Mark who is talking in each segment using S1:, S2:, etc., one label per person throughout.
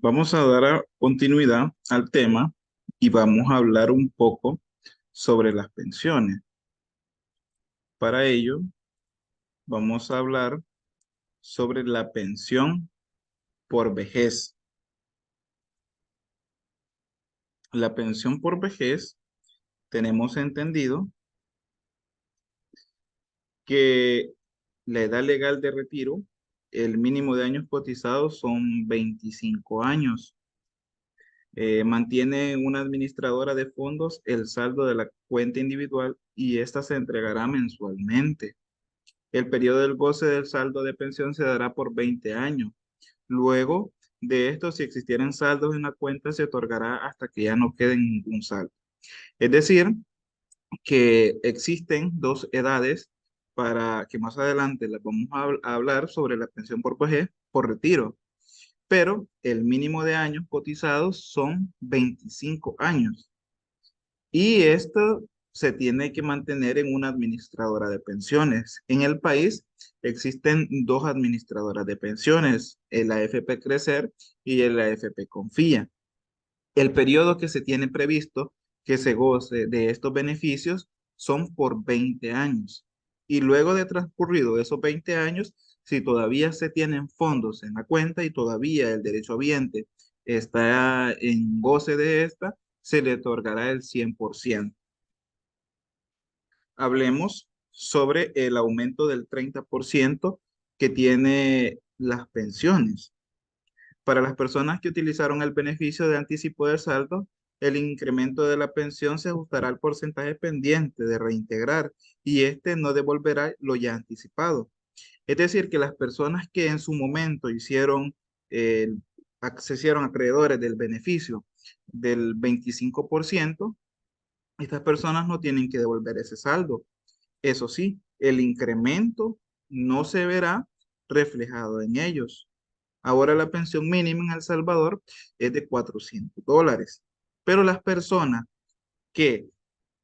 S1: Vamos a dar continuidad al tema y vamos a hablar un poco sobre las pensiones. Para ello, vamos a hablar sobre la pensión por vejez. La pensión por vejez, tenemos entendido que la edad legal de retiro, el mínimo de años cotizados son 25 años. Mantiene una administradora de fondos el saldo de la cuenta individual y esta se entregará mensualmente. El periodo del goce del saldo de pensión se dará por 20 años. Luego de esto, si existieran saldos en la cuenta, se otorgará hasta que ya no quede ningún saldo. Es decir, que existen dos edades para que más adelante les vamos a hablar sobre la pensión por vejez, por retiro. Pero el mínimo de años cotizados son 25 años. Y esto se tiene que mantener en una administradora de pensiones. En el país existen dos administradoras de pensiones, el AFP Crecer y el AFP Confía. El periodo que se tiene previsto que se goce de estos beneficios son por 20 años. Y luego de transcurrido esos 20 años, si todavía se tienen fondos en la cuenta y todavía el derechohabiente está en goce de esta, se le otorgará el 100%. Hablemos sobre el aumento del 30% que tiene las pensiones. Para las personas que utilizaron el beneficio de anticipo de saldo, el incremento de la pensión se ajustará al porcentaje pendiente de reintegrar y este no devolverá lo ya anticipado. Es decir, que las personas que en su momento eh, se hicieron acreedores del beneficio del 25%, estas personas no tienen que devolver ese saldo. Eso sí, el incremento no se verá reflejado en ellos. Ahora la pensión mínima en El Salvador es de $400, pero las personas que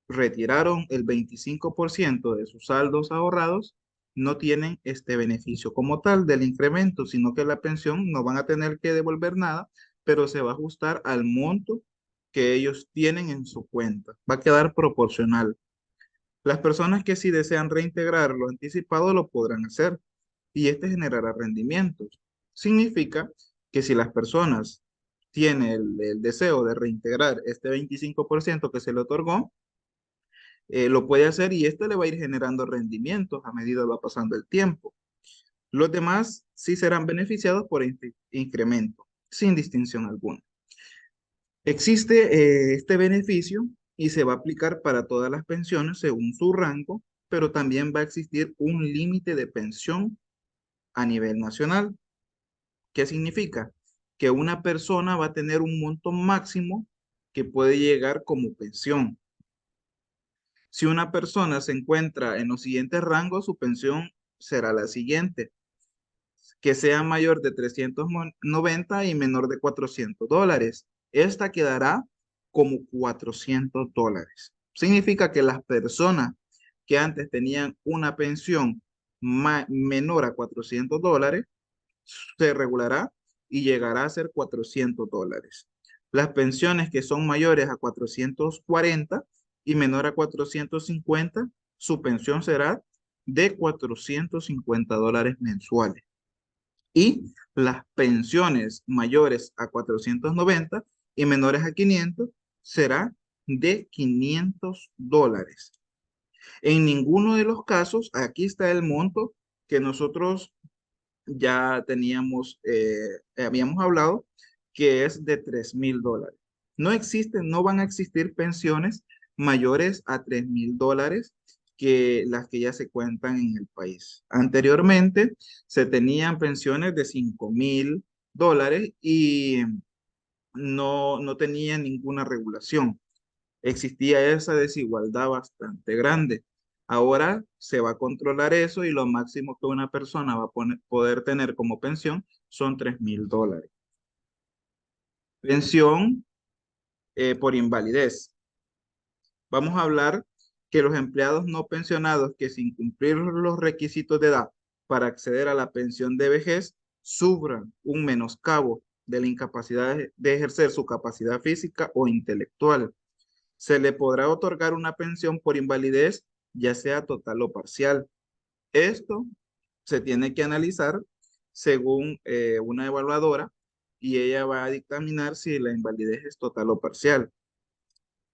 S1: retiraron el 25% de sus saldos ahorrados no tienen este beneficio como tal del incremento, sino que la pensión no van a tener que devolver nada, pero se va a ajustar al monto que ellos tienen en su cuenta. Va a quedar proporcional. Las personas que sí desean reintegrar lo anticipado lo podrán hacer y este generará rendimientos. Significa que si las personas tienen el deseo de reintegrar este 25% que se le otorgó, lo puede hacer y esto le va a ir generando rendimientos a medida que va pasando el tiempo. Los demás sí serán beneficiados por este incremento, sin distinción alguna. Existe este beneficio y se va a aplicar para todas las pensiones según su rango, pero también va a existir un límite de pensión a nivel nacional. ¿Qué significa? Que una persona va a tener un monto máximo que puede llegar como pensión. Si una persona se encuentra en los siguientes rangos, su pensión será la siguiente: que sea mayor de 390 y menor de $400. Esta quedará como $400. Significa que las personas que antes tenían una pensión menor a $400 se regulará y llegará a ser $400. Las pensiones que son mayores a 440 y menor a 450, su pensión será de $450 mensuales. Y las pensiones mayores a 490 y menores a 500 será de $500. En ninguno de los casos, aquí está el monto que nosotros ya habíamos hablado, que es de $3,000. No existen, no van a existir pensiones mayores a $3,000 que las que ya se cuentan en el país. Anteriormente se tenían pensiones de $5,000 y no tenían ninguna regulación. Existía esa desigualdad bastante grande. Ahora se va a controlar eso y lo máximo que una persona va a poder tener como pensión son $3,000. Pensión por invalidez. Vamos a hablar que los empleados no pensionados que sin cumplir los requisitos de edad para acceder a la pensión de vejez sufran un menoscabo de la incapacidad de ejercer su capacidad física o intelectual. Se le podrá otorgar una pensión por invalidez, ya sea total o parcial. Esto se tiene que analizar según una evaluadora y ella va a dictaminar si la invalidez es total o parcial.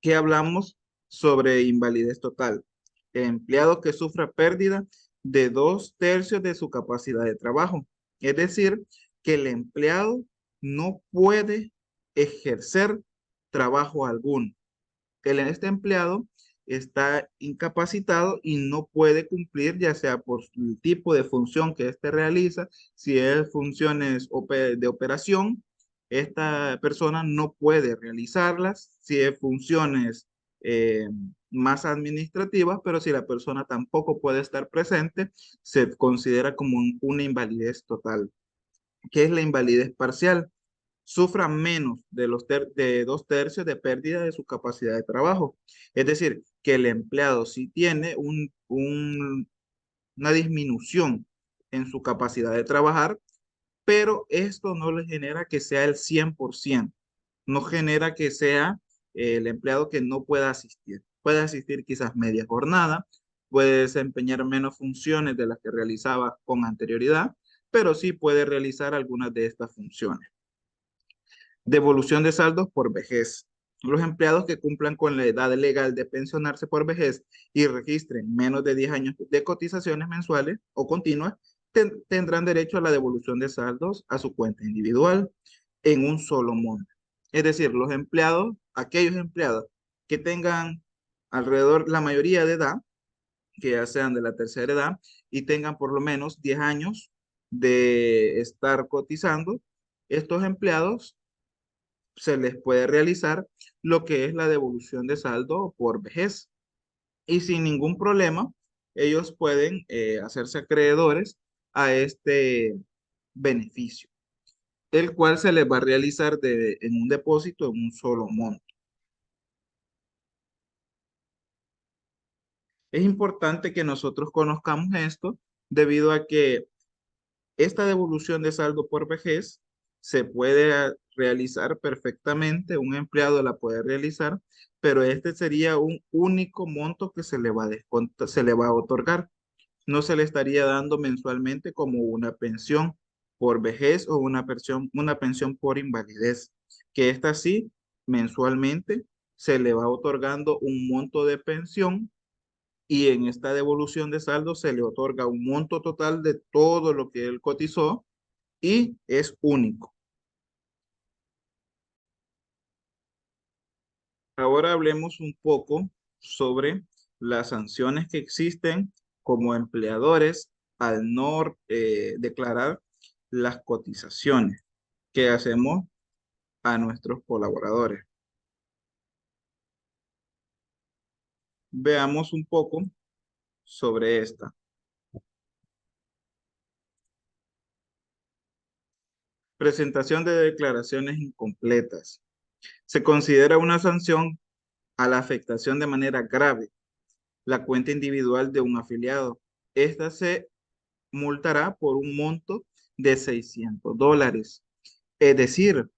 S1: ¿Qué hablamos sobre invalidez total? Empleado que sufra pérdida de 2/3 de su capacidad de trabajo. Es decir, que el empleado no puede ejercer trabajo alguno. Este empleado está incapacitado y no puede cumplir, ya sea por el tipo de función que éste realiza, si es funciones de operación, esta persona no puede realizarlas, si es funciones eh, más administrativas, pero si la persona tampoco puede estar presente, se considera como una invalidez total. ¿Qué es la invalidez parcial? Sufra menos de 2/3 de pérdida de su capacidad de trabajo. Es decir, que el empleado sí tiene una disminución en su capacidad de trabajar, pero esto no le genera que sea el 100%. No genera que sea el empleado que no pueda asistir. Puede asistir quizás media jornada, puede desempeñar menos funciones de las que realizaba con anterioridad, pero sí puede realizar algunas de estas funciones. Devolución de saldos por vejez. Los empleados que cumplan con la edad legal de pensionarse por vejez y registren menos de 10 años de cotizaciones mensuales o continuas tendrán derecho a la devolución de saldos a su cuenta individual en un solo monto. Es decir, los empleados, aquellos empleados que tengan alrededor, la mayoría de edad, que ya sean de la tercera edad y tengan por lo menos 10 años de estar cotizando, estos empleados se les puede realizar lo que es la devolución de saldo por vejez. Y sin ningún problema, ellos pueden hacerse acreedores a este beneficio, el cual se les va a realizar en un depósito en un solo monto. Es importante que nosotros conozcamos esto debido a que esta devolución de saldo por vejez se puede realizar perfectamente, un empleado la puede realizar, pero este sería un único monto que se le va a otorgar. No se le estaría dando mensualmente como una pensión por vejez o una pensión por invalidez, que esta sí, mensualmente se le va otorgando un monto de pensión y en esta devolución de saldo se le otorga un monto total de todo lo que él cotizó y es único. Ahora hablemos un poco sobre las sanciones que existen como empleadores al no declarar las cotizaciones que hacemos a nuestros colaboradores. Veamos un poco sobre esta. Presentación de declaraciones incompletas. Se considera una sanción a la afectación de manera grave la cuenta individual de un afiliado. Esta se multará por un monto de $600. Es decir,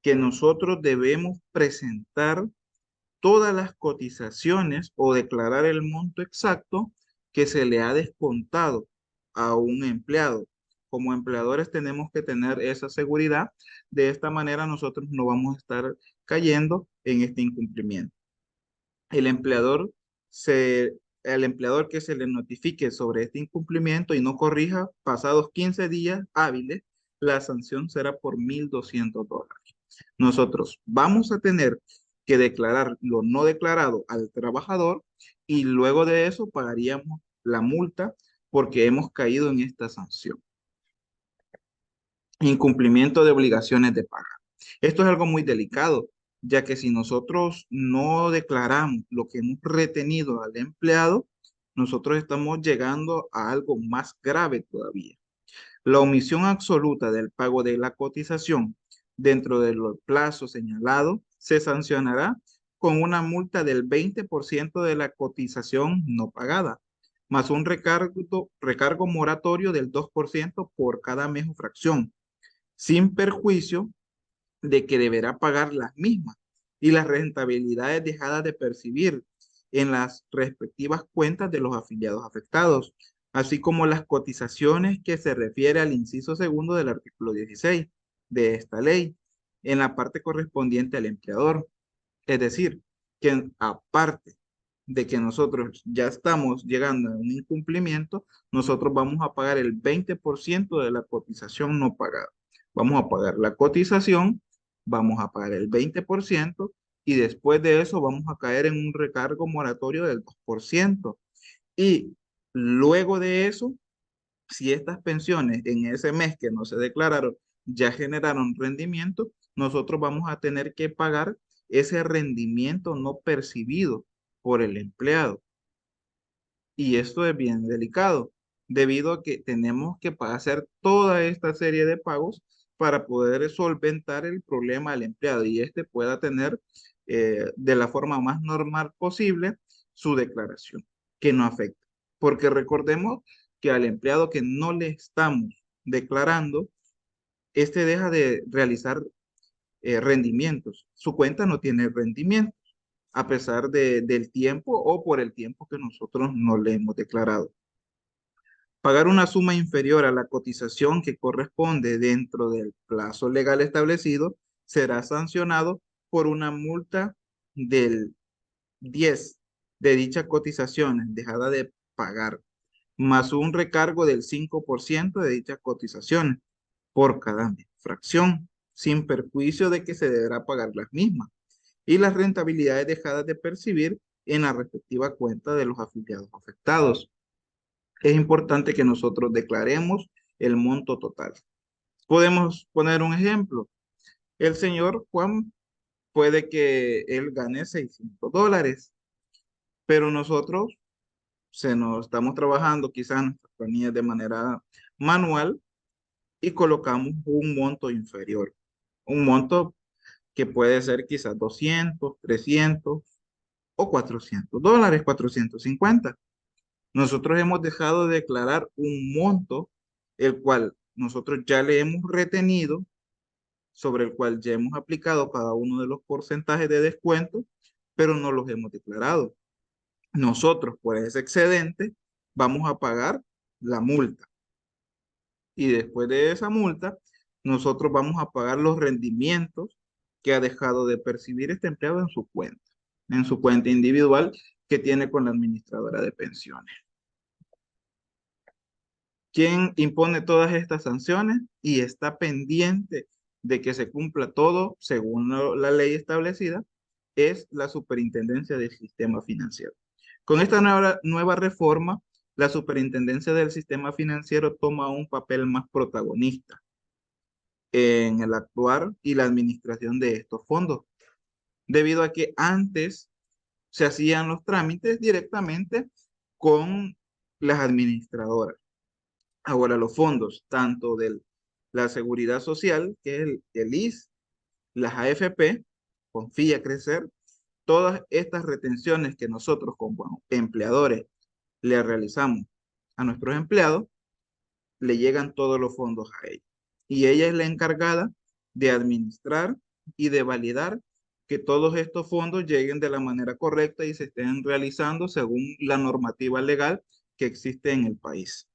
S1: que nosotros debemos presentar todas las cotizaciones o declarar el monto exacto que se le ha descontado a un empleado. Como empleadores tenemos que tener esa seguridad. De esta manera nosotros no vamos a estar cayendo en este incumplimiento. El empleador el empleador que se le notifique sobre este incumplimiento y no corrija pasados 15 días hábiles, la sanción será por $1,200. Nosotros vamos a tener que declarar lo no declarado al trabajador y luego de eso pagaríamos la multa porque hemos caído en esta sanción. Incumplimiento de obligaciones de paga. Esto es algo muy delicado, ya que si nosotros no declaramos lo que hemos retenido al empleado, nosotros estamos llegando a algo más grave todavía. La omisión absoluta del pago de la cotización dentro de los plazos señalados se sancionará con una multa del 20% de la cotización no pagada, más un recargo moratorio del 2% por cada mes o fracción, sin perjuicio de que deberá pagar las mismas y las rentabilidades dejadas de percibir en las respectivas cuentas de los afiliados afectados, así como las cotizaciones que se refiere al inciso segundo del artículo 16 de esta ley, en la parte correspondiente al empleador. Es decir, que aparte de que nosotros ya estamos llegando a un incumplimiento, nosotros vamos a pagar el 20% de la cotización no pagada. Vamos a pagar la cotización, vamos a pagar el 20% y después de eso vamos a caer en un recargo moratorio del 2%. Y luego de eso, si estas pensiones en ese mes que no se declararon ya generaron rendimiento, nosotros vamos a tener que pagar ese rendimiento no percibido por el empleado. Y esto es bien delicado, debido a que tenemos que hacer toda esta serie de pagos para poder solventar el problema al empleado y este pueda tener de la forma más normal posible su declaración, que no afecte. Porque recordemos que al empleado que no le estamos declarando, este deja de realizar rendimientos. Su cuenta no tiene rendimiento a pesar del tiempo o por el tiempo que nosotros no le hemos declarado. Pagar una suma inferior a la cotización que corresponde dentro del plazo legal establecido será sancionado por una multa del 10 de dichas cotizaciones dejada de pagar, más un recargo del 5% de dichas cotizaciones por cada fracción, sin perjuicio de que se deberá pagar las mismas y las rentabilidades dejadas de percibir en la respectiva cuenta de los afiliados afectados. Es importante que nosotros declaremos el monto total. Podemos poner un ejemplo. El señor Juan puede que él gane $600, pero nosotros se nos estamos trabajando quizás en nuestras planillas de manera manual y colocamos un monto inferior, un monto que puede ser quizás 200, 300 o $400, 450. Nosotros hemos dejado de declarar un monto, el cual nosotros ya le hemos retenido, sobre el cual ya hemos aplicado cada uno de los porcentajes de descuento, pero no los hemos declarado. Nosotros, por ese excedente, vamos a pagar la multa. Y después de esa multa, nosotros vamos a pagar los rendimientos que ha dejado de percibir este empleado en su cuenta individual que tiene con la administradora de pensiones. ¿Quién impone todas estas sanciones y está pendiente de que se cumpla todo según la ley establecida? Es la Superintendencia del Sistema Financiero. Con esta nueva reforma, la Superintendencia del Sistema Financiero toma un papel más protagonista en el actuar y la administración de estos fondos, debido a que antes se hacían los trámites directamente con las administradoras. Ahora los fondos, tanto de la Seguridad Social, que es el ISS, las AFP, Confía Crecer, todas estas retenciones que nosotros como empleadores le realizamos a nuestros empleados, le llegan todos los fondos a ella. Y ella es la encargada de administrar y de validar que todos estos fondos lleguen de la manera correcta y se estén realizando según la normativa legal que existe en el país.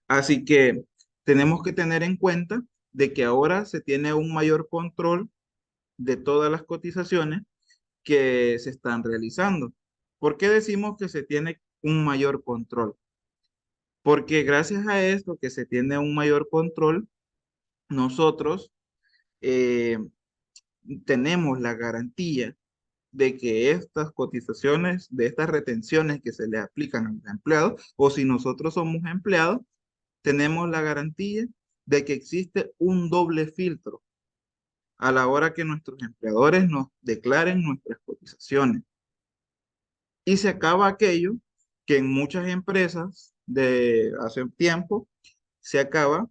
S1: Así que tenemos que tener en cuenta de que ahora se tiene un mayor control de todas las cotizaciones que se están realizando. ¿Por qué decimos que se tiene un mayor control? Porque gracias a esto que se tiene un mayor control, nosotros eh, tenemos la garantía de que estas cotizaciones, de estas retenciones que se le aplican a los empleados, o si nosotros somos empleados, tenemos la garantía de que existe un doble filtro a la hora que nuestros empleadores nos declaren nuestras cotizaciones. Y se acaba aquello que en muchas empresas de hace tiempo se acaba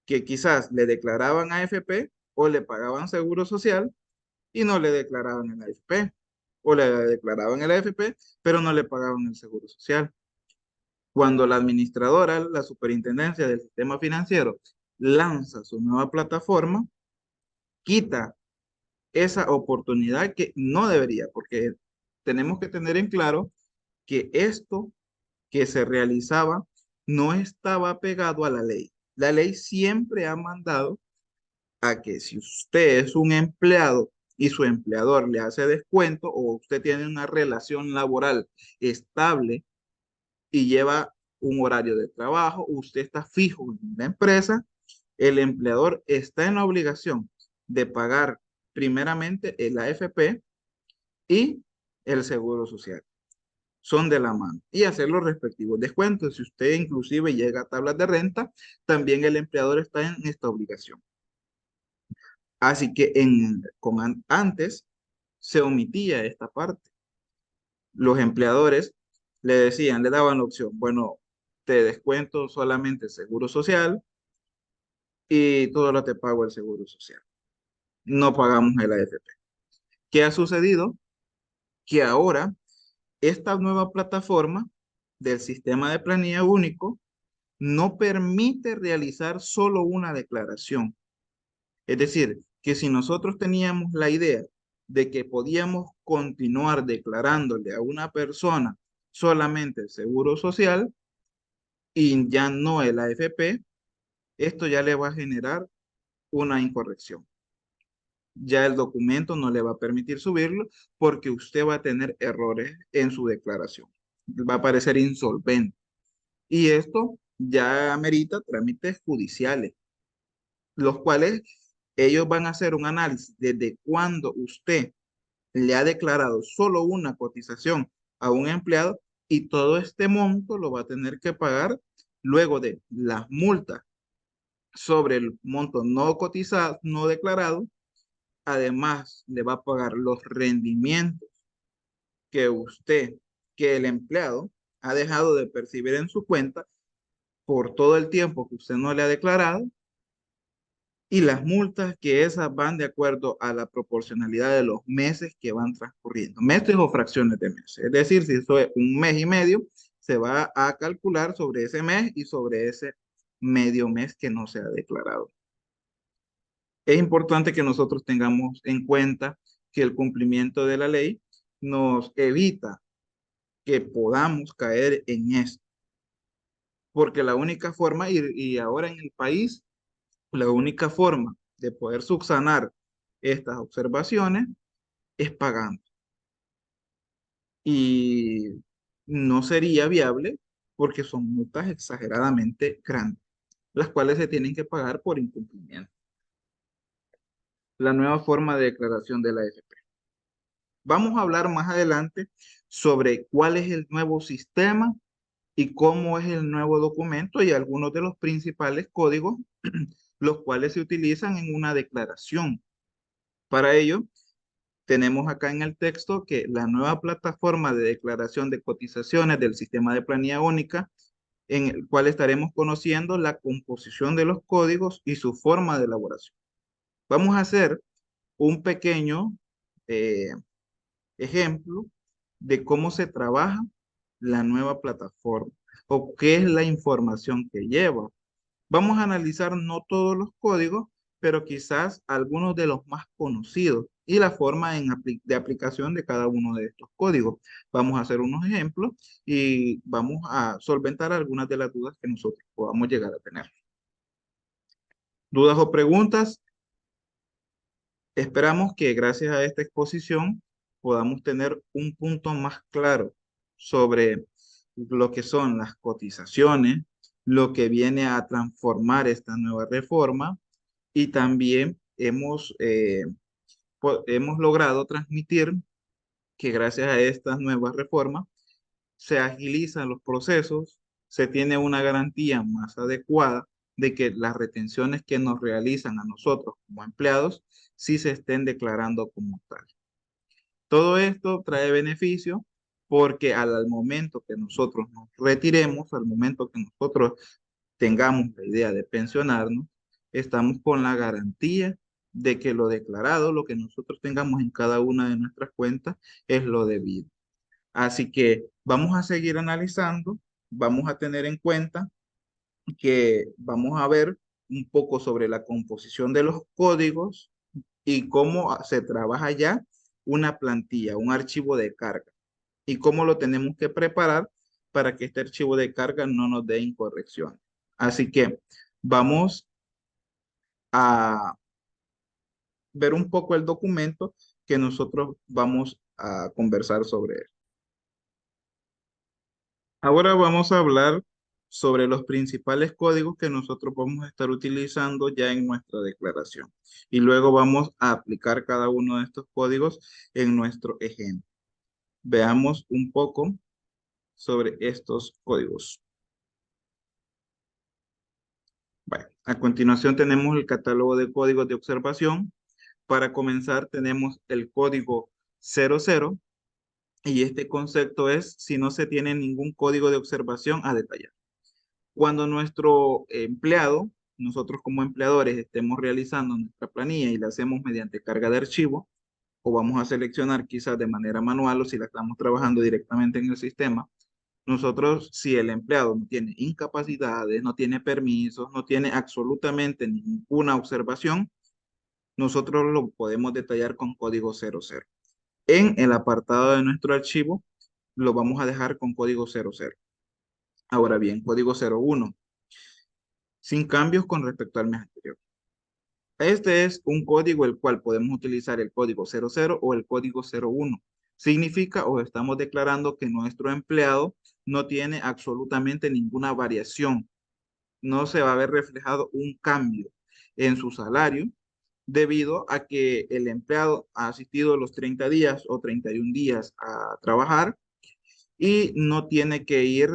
S1: que quizás le declaraban AFP o le pagaban seguro social y no le declaraban el AFP, o le declaraban el AFP, pero no le pagaban el seguro social. Cuando la administradora, la superintendencia del sistema financiero, lanza su nueva plataforma, quita esa oportunidad que no debería, porque tenemos que tener en claro que esto que se realizaba no estaba pegado a la ley. La ley siempre ha mandado a que si usted es un empleado y su empleador le hace descuento o usted tiene una relación laboral estable y lleva un horario de trabajo, usted está fijo en la empresa, el empleador está en la obligación de pagar primeramente el AFP y el seguro social. Son de la mano y hacer los respectivos descuentos. Si usted inclusive llega a tablas de renta, también el empleador está en esta obligación. Así que antes se omitía esta parte. Los empleadores le decían, le daban la opción, bueno, te descuento solamente el seguro social y todo lo te pago el seguro social. No pagamos el AFP. ¿Qué ha sucedido? Que ahora esta nueva plataforma del sistema de planilla único no permite realizar solo una declaración. Es decir, que si nosotros teníamos la idea de que podíamos continuar declarándole a una persona solamente el seguro social y ya no el AFP, esto ya le va a generar una incorrección. Ya el documento no le va a permitir subirlo porque usted va a tener errores en su declaración. Va a parecer insolvente. Y esto ya amerita trámites judiciales, los cuales ellos van a hacer un análisis desde cuándo usted le ha declarado solo una cotización a un empleado y todo este monto lo va a tener que pagar luego de las multas sobre el monto no cotizado, no declarado. Además, le va a pagar los rendimientos que usted, que el empleado ha dejado de percibir en su cuenta por todo el tiempo que usted no le ha declarado y las multas que esas van de acuerdo a la proporcionalidad de los meses que van transcurriendo, meses o fracciones de meses. Es decir, si eso es un mes y medio, se va a calcular sobre ese mes y sobre ese medio mes que no se ha declarado. Es importante que nosotros tengamos en cuenta que el cumplimiento de la ley nos evita que podamos caer en esto, porque la única forma, y ahora en el país, la única forma de poder subsanar estas observaciones es pagando. Y no sería viable porque son multas exageradamente grandes, las cuales se tienen que pagar por incumplimiento. La nueva forma de declaración de la AFP. Vamos a hablar más adelante sobre cuál es el nuevo sistema y cómo es el nuevo documento y algunos de los principales códigos, los cuales se utilizan en una declaración. Para ello, tenemos acá en el texto que la nueva plataforma de declaración de cotizaciones del sistema de planilla única, en el cual estaremos conociendo la composición de los códigos y su forma de elaboración. Vamos a hacer un pequeño eh, ejemplo de cómo se trabaja la nueva plataforma o qué es la información que lleva. Vamos a analizar no todos los códigos, pero quizás algunos de los más conocidos y la forma de aplicación de cada uno de estos códigos. Vamos a hacer unos ejemplos y vamos a solventar algunas de las dudas que nosotros podamos llegar a tener. ¿Dudas o preguntas? Esperamos que gracias a esta exposición podamos tener un punto más claro sobre lo que son las cotizaciones, lo que viene a transformar esta nueva reforma y también hemos logrado transmitir que gracias a estas nuevas reformas se agilizan los procesos, se tiene una garantía más adecuada de que las retenciones que nos realizan a nosotros como empleados sí se estén declarando como tal. Todo esto trae beneficio porque al momento que nosotros nos retiremos, al momento que nosotros tengamos la idea de pensionarnos, estamos con la garantía de que lo declarado, lo que nosotros tengamos en cada una de nuestras cuentas, es lo debido. Así que vamos a seguir analizando, vamos a tener en cuenta que vamos a ver un poco sobre la composición de los códigos y cómo se trabaja ya una plantilla, un archivo de carga y cómo lo tenemos que preparar para que este archivo de carga no nos dé incorrección. Así que vamos a ver un poco el documento que nosotros vamos a conversar sobre él. Ahora vamos a hablar sobre los principales códigos que nosotros vamos a estar utilizando ya en nuestra declaración. Y luego vamos a aplicar cada uno de estos códigos en nuestro ejemplo. Veamos un poco sobre estos códigos. Bueno, a continuación tenemos el catálogo de códigos de observación. Para comenzar tenemos el código 00 y este concepto es si no se tiene ningún código de observación a detallar. Cuando nuestro empleado, nosotros como empleadores estemos realizando nuestra planilla y la hacemos mediante carga de archivo, o vamos a seleccionar quizás de manera manual o si la estamos trabajando directamente en el sistema, nosotros, si el empleado no tiene incapacidades, no tiene permisos, no tiene absolutamente ninguna observación, nosotros lo podemos detallar con código 00. En el apartado de nuestro archivo, lo vamos a dejar con código 00. Ahora bien, código 01, sin cambios con respecto al mes anterior. Este es un código el cual podemos utilizar el código 00 o el código 01. Significa o estamos declarando que nuestro empleado no tiene absolutamente ninguna variación. No se va a ver reflejado un cambio en su salario debido a que el empleado ha asistido los 30 días o 31 días a trabajar y no tiene que ir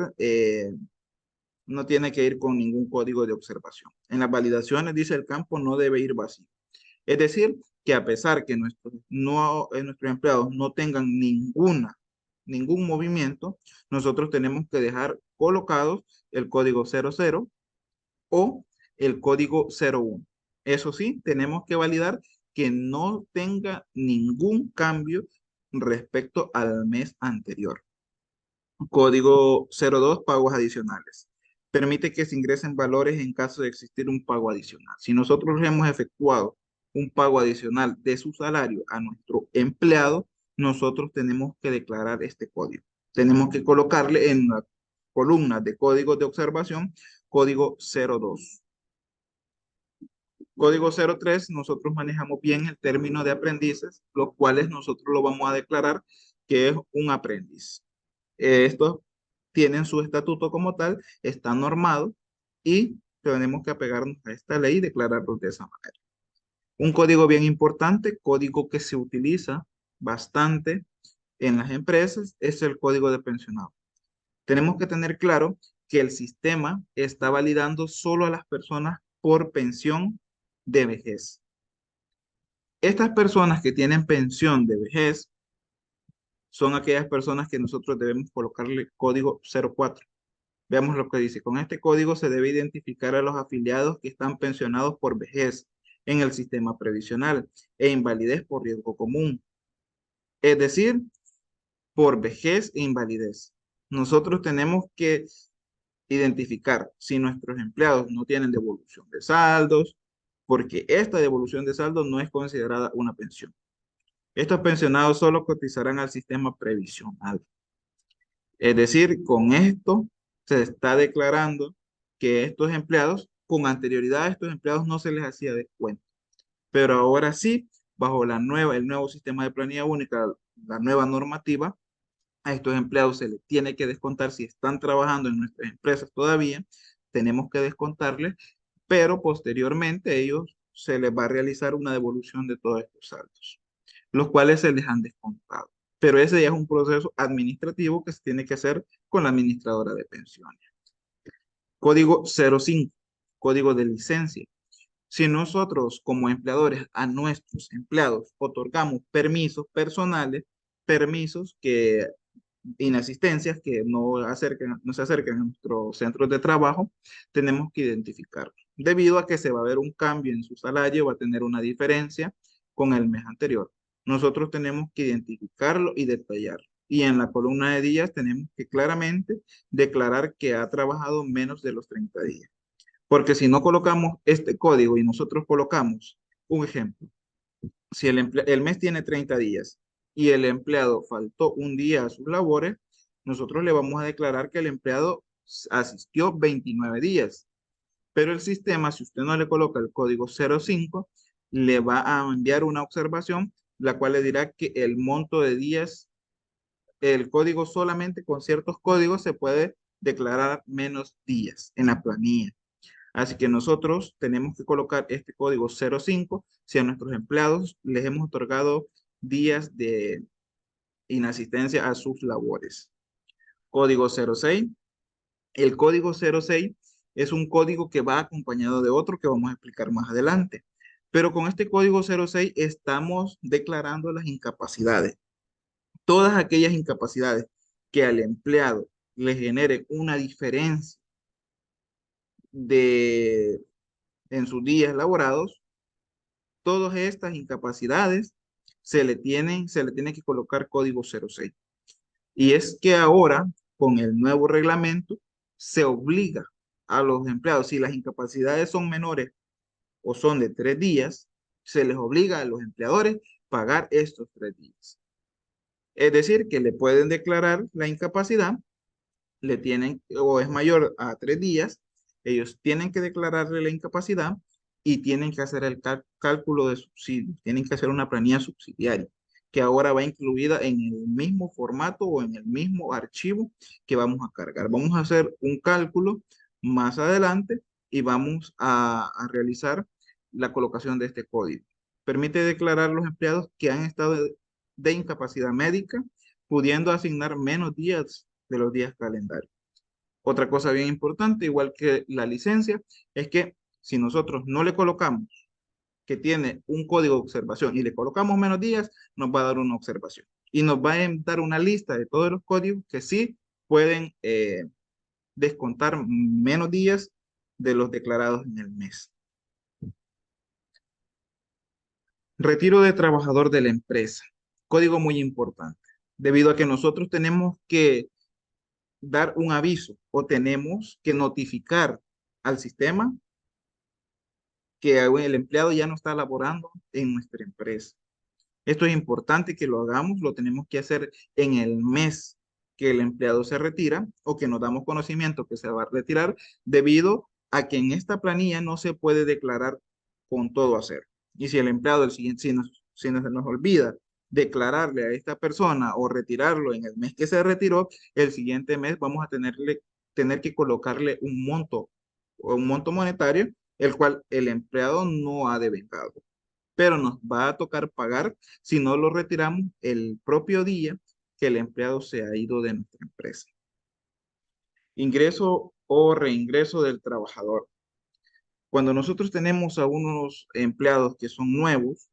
S1: con ningún código de observación. En las validaciones dice el campo no debe ir vacío. Es decir, que a pesar que nuestros empleados no tengan ningún movimiento, nosotros tenemos que dejar colocados el código 00 o el código 01. Eso sí, tenemos que validar que no tenga ningún cambio respecto al mes anterior. Código 02, pagos adicionales. Permite que se ingresen valores en caso de existir un pago adicional. Si nosotros hemos efectuado un pago adicional de su salario a nuestro empleado, nosotros tenemos que declarar este código. Tenemos que colocarle en la columna de códigos de observación, código 02. Código 03, nosotros manejamos bien el término de aprendices, los cuales nosotros lo vamos a declarar que es un aprendiz. Estos tienen su estatuto como tal, está normado y tenemos que apegarnos a esta ley y declararlos de esa manera. Un código bien importante, código que se utiliza bastante en las empresas, es el código de pensionado. Tenemos que tener claro que el sistema está validando solo a las personas por pensión de vejez. Estas personas que tienen pensión de vejez son aquellas personas que nosotros debemos colocarle código 04. Veamos lo que dice. Con este código se debe identificar a los afiliados que están pensionados por vejez en el sistema previsional e invalidez por riesgo común. Es decir, por vejez e invalidez. Nosotros tenemos que identificar si nuestros empleados no tienen devolución de saldos, porque esta devolución de saldos no es considerada una pensión. Estos pensionados solo cotizarán al sistema previsional. Es decir, con esto se está declarando que estos empleados, con anterioridad a estos empleados no se les hacía descuento, pero ahora sí, bajo el nuevo sistema de planilla única, la nueva normativa, a estos empleados se les tiene que descontar si están trabajando en nuestras empresas todavía, tenemos que descontarles, pero posteriormente a ellos se les va a realizar una devolución de todos estos saldos, los cuales se les han descontado. Pero ese ya es un proceso administrativo que se tiene que hacer con la administradora de pensiones. Código 05, código de licencia. Si nosotros como empleadores a nuestros empleados otorgamos permisos personales, permisos que inasistencias que no se acerquen a nuestros centros de trabajo, tenemos que identificarlos. Debido a que se va a ver un cambio en su salario, va a tener una diferencia con el mes anterior. Nosotros tenemos que identificarlo y detallarlo. Y en la columna de días tenemos que claramente declarar que ha trabajado menos de los 30 días. Porque si no colocamos este código y nosotros colocamos un ejemplo, Si el mes tiene 30 días y el empleado faltó un día a sus labores, nosotros le vamos a declarar que el empleado asistió 29 días. Pero el sistema, si usted no le coloca el código 05, le va a enviar una observación, la cual le dirá que el monto de días, el código solamente con ciertos códigos se puede declarar menos días en la planilla. Así que nosotros tenemos que colocar este código 05 si a nuestros empleados les hemos otorgado días de inasistencia a sus labores. Código 06. El código 06 es un código que va acompañado de otro que vamos a explicar más adelante. Pero con este código 06 estamos declarando las incapacidades. Todas aquellas incapacidades que al empleado le genere una diferencia de, en sus días laborados, todas estas incapacidades se le tiene que colocar código 06. Y es que ahora, con el nuevo reglamento, se obliga a los empleados, si las incapacidades son menores o son de 3 días, se les obliga a los empleadores pagar estos 3 días. Es decir, que le pueden declarar la incapacidad, le tienen, o es mayor a 3 días, ellos tienen que declararle la incapacidad y tienen que hacer el cálculo de subsidio, tienen que hacer una planilla subsidiaria, que ahora va incluida en el mismo formato o en el mismo archivo que vamos a cargar. Vamos a hacer un cálculo más adelante y vamos a realizar la colocación de este código. Permite declarar a los empleados que han estado de incapacidad médica, pudiendo asignar menos días de los días calendarios. Otra cosa bien importante, igual que la licencia, es que si nosotros no le colocamos que tiene un código de observación y le colocamos menos días, nos va a dar una observación. Y nos va a dar una lista de todos los códigos que sí pueden descontar menos días de los declarados en el mes. Retiro de trabajador de la empresa. Código muy importante, debido a que nosotros tenemos que dar un aviso o tenemos que notificar al sistema que el empleado ya no está laborando en nuestra empresa. Esto es importante que lo hagamos, lo tenemos que hacer en el mes que el empleado se retira o que nos damos conocimiento que se va a retirar, debido a que en esta planilla no se puede declarar con todo hacer. Y si el empleado, si nos olvida declararle a esta persona o retirarlo en el mes que se retiró, el siguiente mes vamos a tener que colocarle un monto o un monto monetario, el cual el empleado no ha devengado, pero nos va a tocar pagar si no lo retiramos el propio día que el empleado se ha ido de nuestra empresa. Ingreso o reingreso del trabajador. Cuando nosotros tenemos a unos empleados que son nuevos,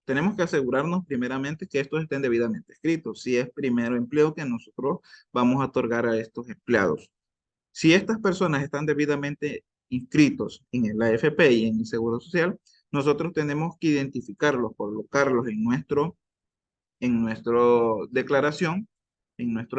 S1: tenemos que asegurarnos primeramente que estos estén debidamente escritos. Si es primer empleo que nosotros vamos a otorgar a estos empleados. Si estas personas están debidamente inscritos en la AFP y en el Seguro Social, nosotros tenemos que identificarlos, colocarlos en nuestra declaración, en nuestro